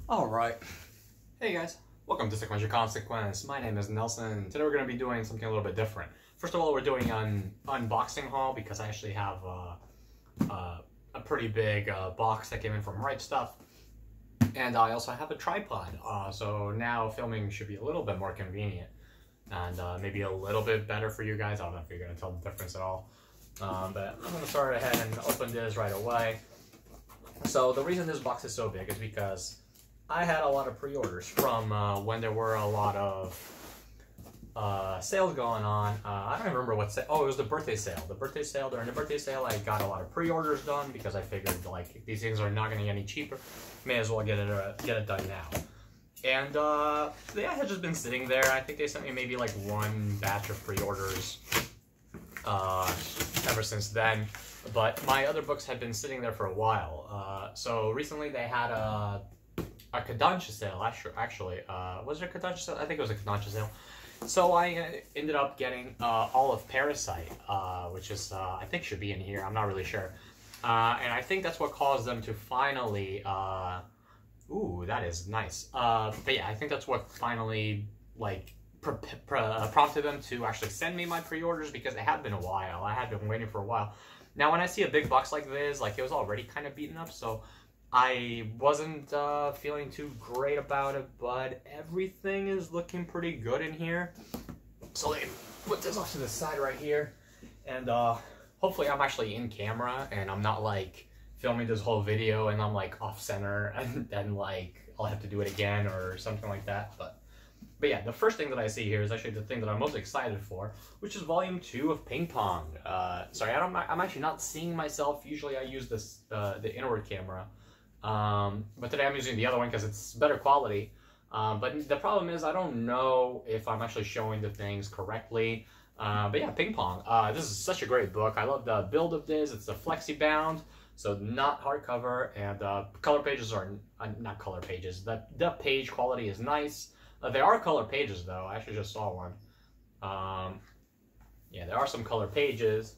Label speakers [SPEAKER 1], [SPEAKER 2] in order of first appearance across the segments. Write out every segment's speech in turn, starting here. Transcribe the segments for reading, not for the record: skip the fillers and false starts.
[SPEAKER 1] Alright. Hey guys, welcome to Sequential Consequence. My name is Nelson. Today we're going to be doing something a little bit different. First of all, we're doing an unboxing haul because I actually have a pretty big box that came in from RIGHTSTUF. And I also have a tripod, so now filming should be a little bit more convenient. And maybe a little bit better for you guys. I don't know if you're going to tell the difference at all. But I'm going to start ahead and open this right away. So the reason this box is so big is because I had a lot of pre-orders from when there were a lot of sales going on. I don't even remember what sale. Oh, it was the birthday sale. During the birthday sale, I got a lot of pre-orders done because I figured like these things are not going to get any cheaper. May as well get it done now. And they had just been sitting there. I think they sent me maybe like one batch of pre-orders ever since then. But my other books had been sitting there for a while. So recently they had a Kodansha sale, actually. Was there a Kodansha sale? I think it was a Kodansha sale. So I ended up getting all of Parasite, which is, I think should be in here. I'm not really sure. And I think that's what caused them to finally, ooh, that is nice. But yeah, I think that's what finally, like, prompted them to actually send me my pre-orders because it had been a while. I had been waiting for a while. Now, when I see a big box like this, like, it was already kind of beaten up, so I wasn't feeling too great about it, but everything is looking pretty good in here. So let me put this off to the side right here, and hopefully I'm actually in camera, and I'm not, like, filming this whole video, and I'm, like, off-center, and then, like, I'll have to do it again or something like that, but yeah, the first thing that I see here is actually the thing that I'm most excited for, which is Volume 2 of Ping Pong. Sorry, I'm actually not seeing myself. Usually I use this the inward camera. But today I'm using the other one because it's better quality. But the problem is I don't know if I'm actually showing the things correctly. But yeah, Ping Pong. This is such a great book. I love the build of this. It's a flexi bound, so not hardcover, and color pages are not color pages. The page quality is nice. There are color pages though. I actually just saw one. Yeah, there are some color pages.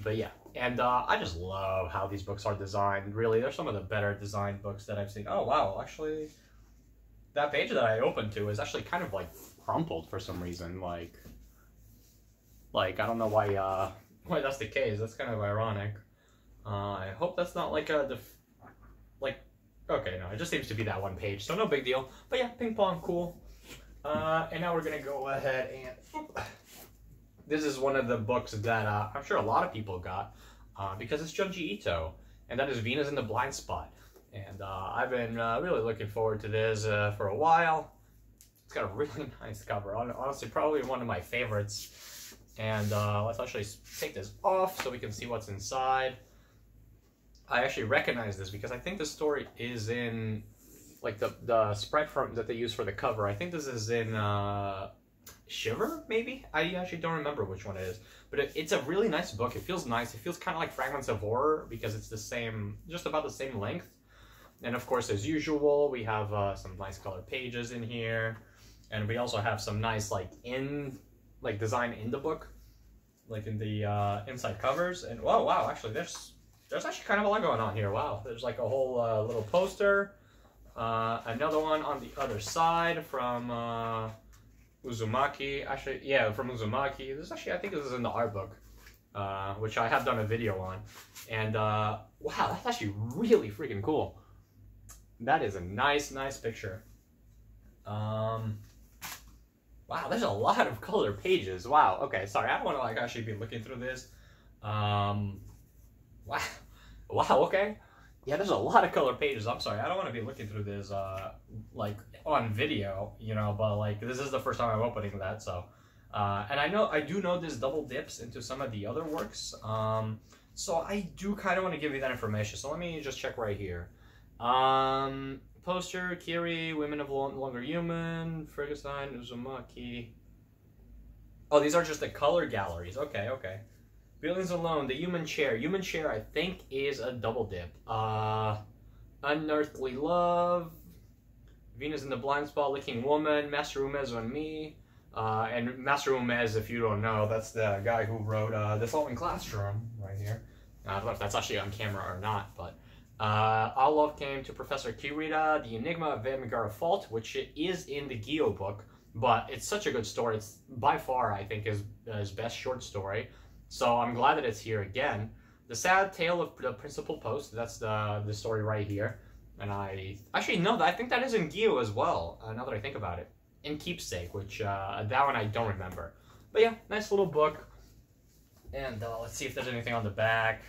[SPEAKER 1] But yeah, and I just love how these books are designed. Really, they're some of the better designed books that I've seen. Oh wow, actually, that page that I opened to is actually kind of like crumpled for some reason. Like I don't know why that's the case. That's kind of ironic. I hope that's not like okay, no, it just seems to be that one page, so no big deal. But yeah, Ping Pong, cool. And now we're gonna go ahead and. This is one of the books that I'm sure a lot of people got because it's Junji Ito, and that is Venus in the Blind Spot. And I've been really looking forward to this for a while. It's got a really nice cover. Honestly, probably one of my favorites. And let's actually take this off so we can see what's inside. I actually recognize this because I think the story is in, like, the spread that they use for the cover. I think this is in Shiver, maybe? I actually don't remember which one it is. But it's a really nice book. It feels nice. It feels kind of like Fragments of Horror because it's the same, just about the same length. And of course, as usual, we have some nice colored pages in here. And we also have some nice, design in the book. Like in the inside covers. And oh, wow, actually, there's actually kind of a lot going on here. Wow, there's like a whole little poster. Another one on the other side from Uzumaki. Actually, yeah, from Uzumaki. This is actually, I think this is in the art book, which I have done a video on. And wow, that's actually really freaking cool. That is a nice picture. Wow, there's a lot of color pages. Wow, okay, sorry, I don't want to like actually be looking through this. Wow, okay. Yeah, there's a lot of color pages. I'm sorry, I don't want to be looking through this, like, on video, you know, but, like, this is the first time I'm opening that, so. And I do know this double dips into some of the other works, so I do kind of want to give you that information, so let me just check right here. Poster, Kiri, Women of Longer Human, Frankenstein, Uzumaki. Oh, these are just the color galleries. Okay, okay. Billions Alone, The Human Chair. Human Chair, I think, is a double dip. Unearthly Love, Venus in the Blind Spot, Licking Woman, Master Umez on Me. And Master Umez, if you don't know, that's the guy who wrote The Salt in Classroom right here. I don't know if that's actually on camera or not, but All love came to Professor Kirita, The Enigma of Megara Fault, which is in the Gyo book, but it's such a good story. It's by far, I think, his best short story. So I'm glad that it's here again. The Sad Tale of the Principal Post, that's the story right here. And I actually know that I think that is in Gyo as well, now that I think about it. In Keepsake, which that one I don't remember. But yeah, nice little book. And let's see if there's anything on the back.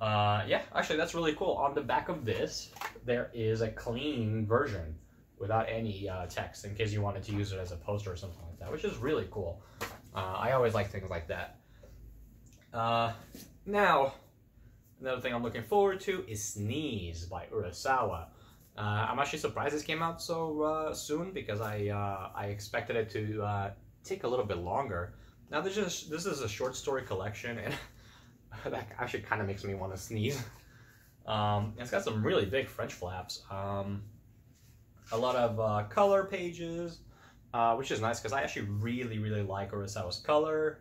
[SPEAKER 1] Yeah, actually that's really cool. On the back of this, there is a clean version without any text in case you wanted to use it as a poster or something like that, which is really cool. I always like things like that. Now, another thing I'm looking forward to is Sneeze by Urasawa. I'm actually surprised this came out so soon because I expected it to take a little bit longer. Now this is a short story collection, and that actually kind of makes me want to sneeze. It's got some really big French flaps. A lot of color pages, which is nice because I actually really like Urasawa's color.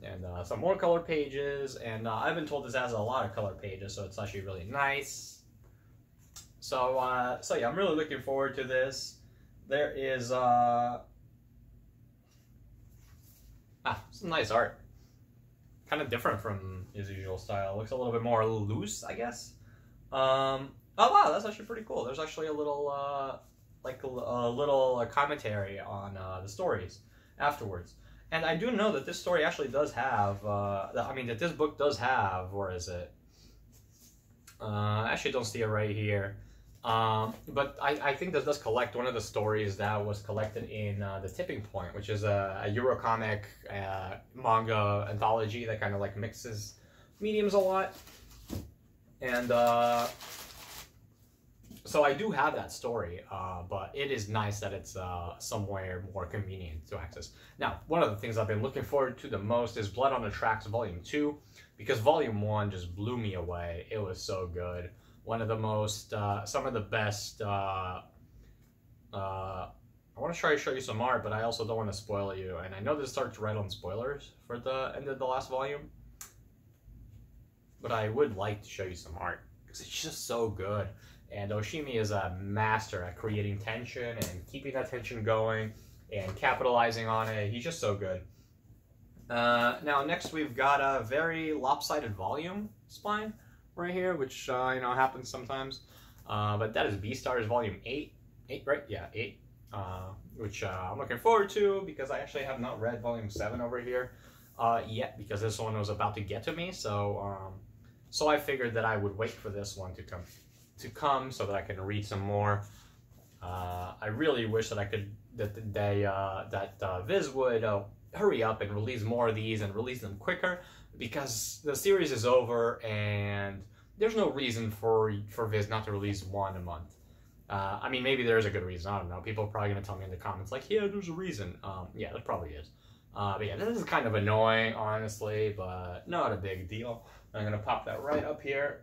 [SPEAKER 1] And some more color pages, and I've been told this has a lot of color pages, so it's actually really nice. So yeah, I'm really looking forward to this. There is some nice art. Kind of different from his usual style. Looks a little bit more loose, I guess. Oh wow, that's actually pretty cool. There's actually a little like a little commentary on the stories afterwards. And I do know that this story actually does have, that this book does have, where is it? I actually don't see it right here. But I think this does collect one of the stories that was collected in The Tipping Point, which is a Eurocomic manga anthology that kind of like mixes mediums a lot. And so I do have that story, but it is nice that it's somewhere more convenient to access. Now, one of the things I've been looking forward to the most is Blood on the Tracks Volume 2, because Volume 1 just blew me away. It was so good. One of the most, some of the best, I want to try to show you some art, but I also don't want to spoil you. And I know this starts right on spoilers for the end of the last volume, but I would like to show you some art, because it's just so good. And Oshimi is a master at creating tension and keeping that tension going and capitalizing on it. He's just so good. Now, next we've got a very lopsided volume spine right here, which, happens sometimes. But that is Beastars Volume 8. 8, right? Yeah, 8. Which I'm looking forward to because I actually have not read Volume 7 over here yet, because this one was about to get to me. So I figured that I would wait for this one to come so that I can read some more. I really wish that Viz would hurry up and release more of these and release them quicker, because the series is over and there's no reason for Viz not to release one a month. I mean, maybe there is a good reason. I don't know. People are probably going to tell me in the comments like, yeah, there's a reason. Yeah, there probably is. But yeah, this is kind of annoying, honestly, but not a big deal. I'm going to pop that right up here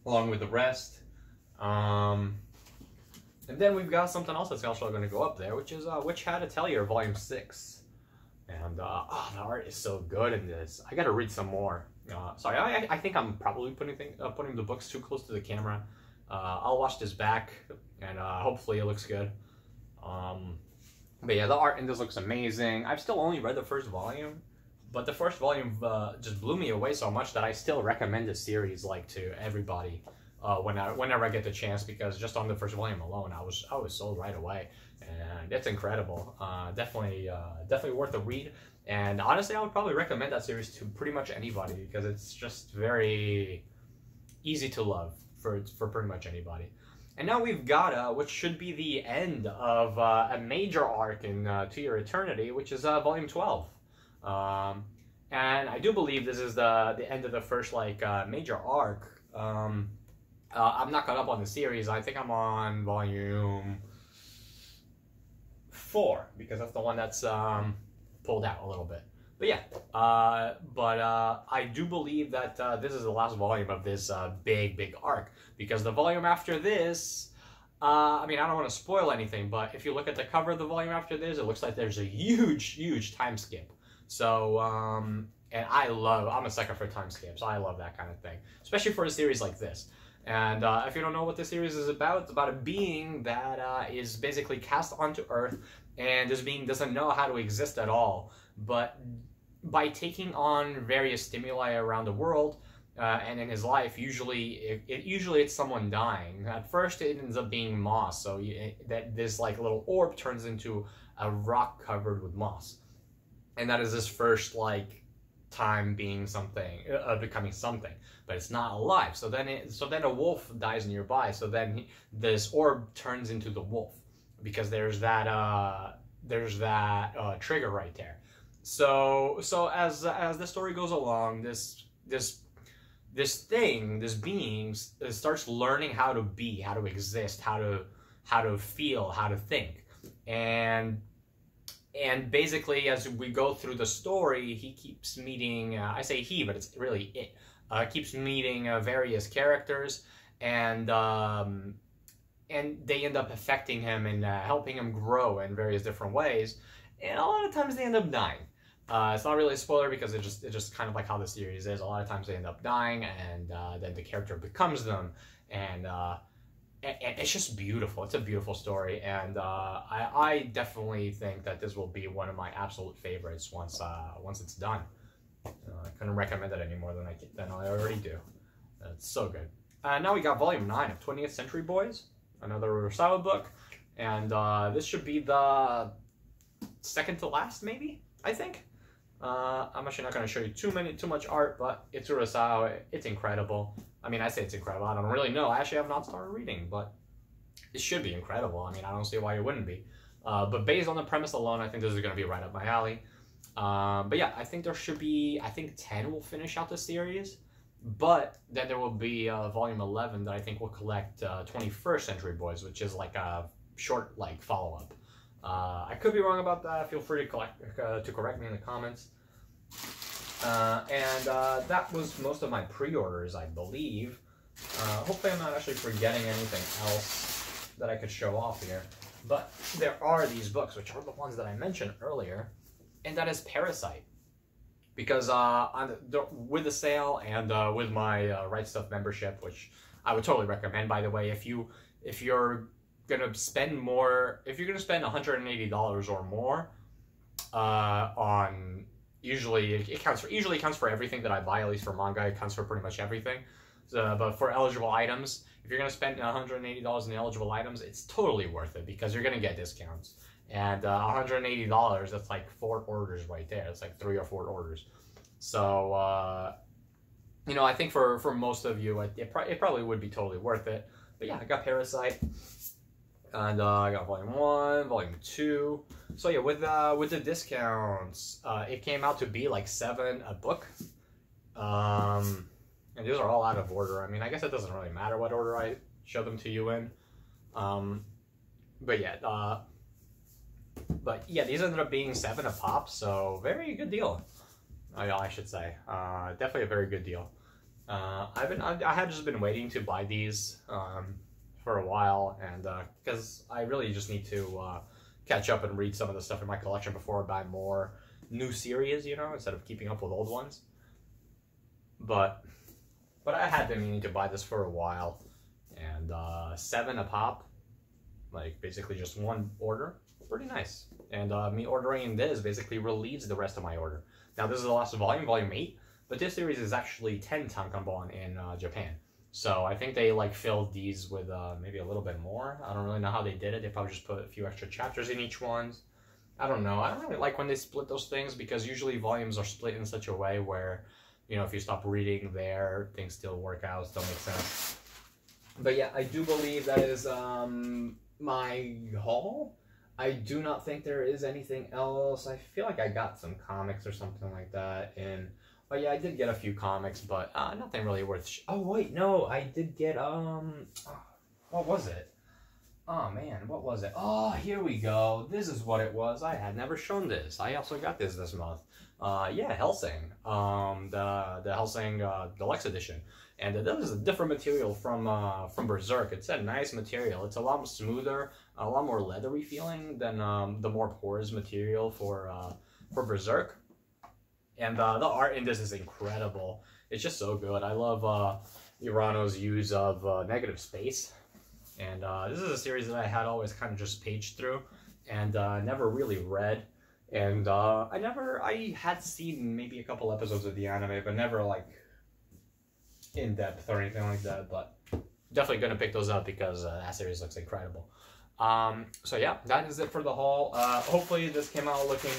[SPEAKER 1] along with the rest. And then we've got something else that's also going to go up there, which is Which Hat Atelier Volume 6. And the art is so good in this. I got to read some more. Sorry, I think I'm probably putting the books too close to the camera. I'll watch this back, and hopefully it looks good. But yeah, the art in this looks amazing. I've still only read the first volume, but the first volume just blew me away so much that I still recommend the series to everybody whenever I get the chance, because just on the first volume alone, I was sold right away, and it's incredible. Definitely worth a read. And honestly, I would probably recommend that series to pretty much anybody, because it's just very easy to love for pretty much anybody. And now we've got which should be the end of a major arc in To Your Eternity, which is Volume 12. And I do believe this is the end of the first major arc. I'm not caught up on the series. I think I'm on Volume 4, because that's the one that's pulled out a little bit. But yeah, I do believe that this is the last volume of this big arc, because the volume after this, I mean, I don't want to spoil anything, but if you look at the cover of the volume after this, it looks like there's a huge time skip. So, and I'm a sucker for time skips. I love that kind of thing, especially for a series like this. And if you don't know what this series is about, it's about a being that is basically cast onto Earth, and this being doesn't know how to exist at all. But by taking on various stimuli around the world and in his life, usually it's someone dying. At first, it ends up being moss, so that this like little orb turns into a rock covered with moss, and that is his first like time being something, becoming something, but it's not alive. So then a wolf dies nearby. So then this orb turns into the wolf, because there's that trigger right there. So as the story goes along, this being starts learning how to be, how to exist, how to feel, how to think, and basically, as we go through the story, he keeps meeting, I say he, but it's really it, keeps meeting various characters, and they end up affecting him and helping him grow in various different ways, and a lot of times they end up dying. It's not really a spoiler, because it just kind of like how the series is. A lot of times they end up dying, and then the character becomes them, and it's just beautiful. It's a beautiful story, and I definitely think that this will be one of my absolute favorites once it's done. I couldn't recommend it any more than I already do. It's so good. Now we got Volume 9 of 20th Century Boys, another Urasawa book, and this should be the second to last, maybe, I think. I'm actually not going to show you too much art, but it's Urasawa. It's incredible. I mean, I say it's incredible. I don't really know. I actually have not started reading, but it should be incredible. I mean, I don't see why it wouldn't be. But based on the premise alone, I think this is going to be right up my alley. But yeah, I think there should be, I think 10 will finish out the series. But then there will be Volume 11 that I think will collect 21st Century Boys, which is like a short like follow-up. I could be wrong about that. Feel free to correct me in the comments. That was most of my pre-orders, I believe. Hopefully I'm not actually forgetting anything else that I could show off here. But there are these books, which are the ones that I mentioned earlier, and that is Parasite. Because with the sale and with my Right Stuff membership, which I would totally recommend, by the way, if you're gonna spend more, if you're gonna spend $180 or more on, usually it counts for everything that I buy, at least for manga. It counts for pretty much everything. So, but for eligible items, if you're gonna spend $180 in eligible items, it's totally worth it, because you're gonna get discounts. And $180, that's like 4 orders right there. It's like 3 or 4 orders. So you know, I think for most of you, it probably would be totally worth it. But yeah, I got Parasite. And I got Volume 1, Volume 2. So yeah, with the discounts, it came out to be like $7 a book. And these are all out of order. I mean, I guess it doesn't really matter what order I show them to you in. But yeah, these ended up being $7 a pop, so very good deal. I should say, definitely a very good deal. I had just been waiting to buy these for a while, and because I really just need to catch up and read some of the stuff in my collection before I buy more new series, you know, instead of keeping up with old ones. But I had been meaning to buy this for a while, and $7 a pop, like basically just one order, pretty nice. And me ordering this basically relieves the rest of my order. Now this is the last volume, Volume 8, but this series is actually 10 tankobon in Japan. So I think they like filled these with maybe a little bit more. I don't really know how they did it. They probably just put a few extra chapters in each one. I don't know. I don't really like when they split those things, because usually volumes are split in such a way where, you know, if you stop reading there, things still work out, still make sense. But yeah, I do believe that is my haul. I do not think there is anything else. I feel like I got some comics or something like that. And oh yeah, I did get a few comics, but nothing really worth. Oh wait, no, I did get what was it? Oh man, what was it? Oh, here we go. This is what it was. I had never shown this. I also got this month. Yeah, Hellsing. The Hellsing Deluxe Edition, and this is a different material from Berserk. It's a nice material. It's a lot smoother, a lot more leathery feeling than the more porous material for Berserk. And the art in this is incredible. It's just so good. I love Urano's use of negative space. And this is a series that I had always kind of just paged through and never really read. And I had seen maybe a couple episodes of the anime, but never like in depth or anything like that. But definitely gonna pick those up because that series looks incredible. So yeah, that is it for the haul. Hopefully this came out looking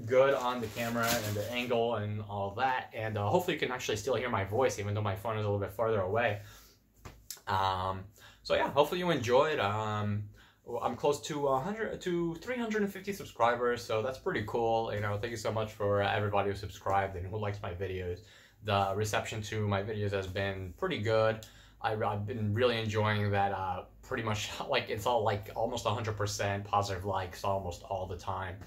[SPEAKER 1] good on the camera and the angle and all that. And hopefully you can actually still hear my voice even though my phone is a little bit farther away. So yeah, hopefully you enjoyed. I'm close to 350 subscribers, so that's pretty cool. You know, thank you so much for everybody who subscribed and who likes my videos. The reception to my videos has been pretty good. I've been really enjoying that. Pretty much like it's all like almost 100% positive likes almost all the time,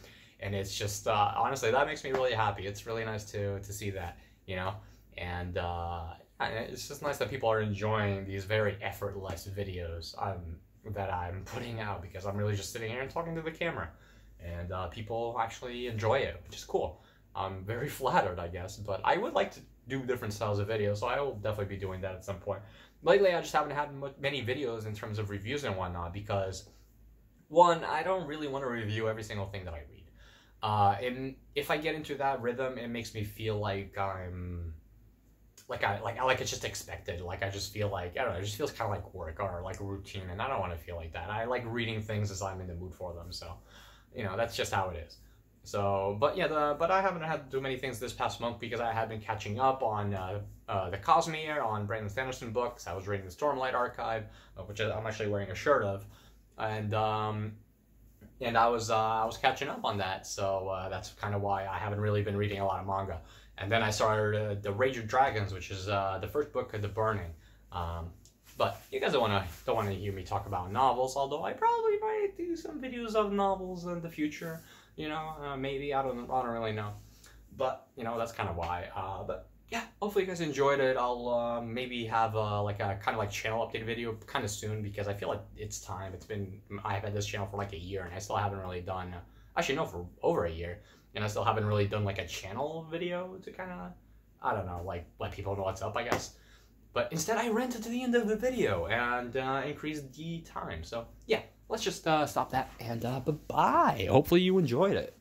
[SPEAKER 1] and it's just honestly that makes me really happy. It's really nice to see that, you know, and it's just nice that people are enjoying these very effortless videos that I'm putting out, because I'm really just sitting here and talking to the camera, and people actually enjoy it, which is cool. I'm very flattered, I guess, but I would like to do different styles of videos, so I will definitely be doing that at some point. Lately, I just haven't had many videos in terms of reviews and whatnot, because one, I don't really want to review every single thing that I read. And if I get into that rhythm, it makes me feel like I'm like it's just expected. Like I just feel like, I don't know, it just feels kind of like work or like routine, and I don't want to feel like that. I like reading things as I'm in the mood for them, so you know, that's just how it is. So, but yeah, but I haven't had to do many things this past month because I have been catching up on the Cosmere, on Brandon Sanderson books. I was reading the Stormlight Archive, which I'm actually wearing a shirt of, and I was catching up on that. So that's kind of why I haven't really been reading a lot of manga. And then I started the Rage of Dragons, which is the first book of The Burning. But you guys don't want to hear me talk about novels, although I probably might do some videos of novels in the future. You know, maybe, I don't really know. But, you know, that's kind of why. But yeah, hopefully you guys enjoyed it. I'll maybe have like a kind of like channel update video kind of soon, because I feel like it's time. I've had this channel for like a year and I still haven't really done, actually no, for over a year. And I still haven't really done like a channel video to kind of, I don't know, like let people know what's up, I guess. But instead I ran to the end of the video and increased the time. So yeah, let's just stop that and bye-bye. Hopefully you enjoyed it.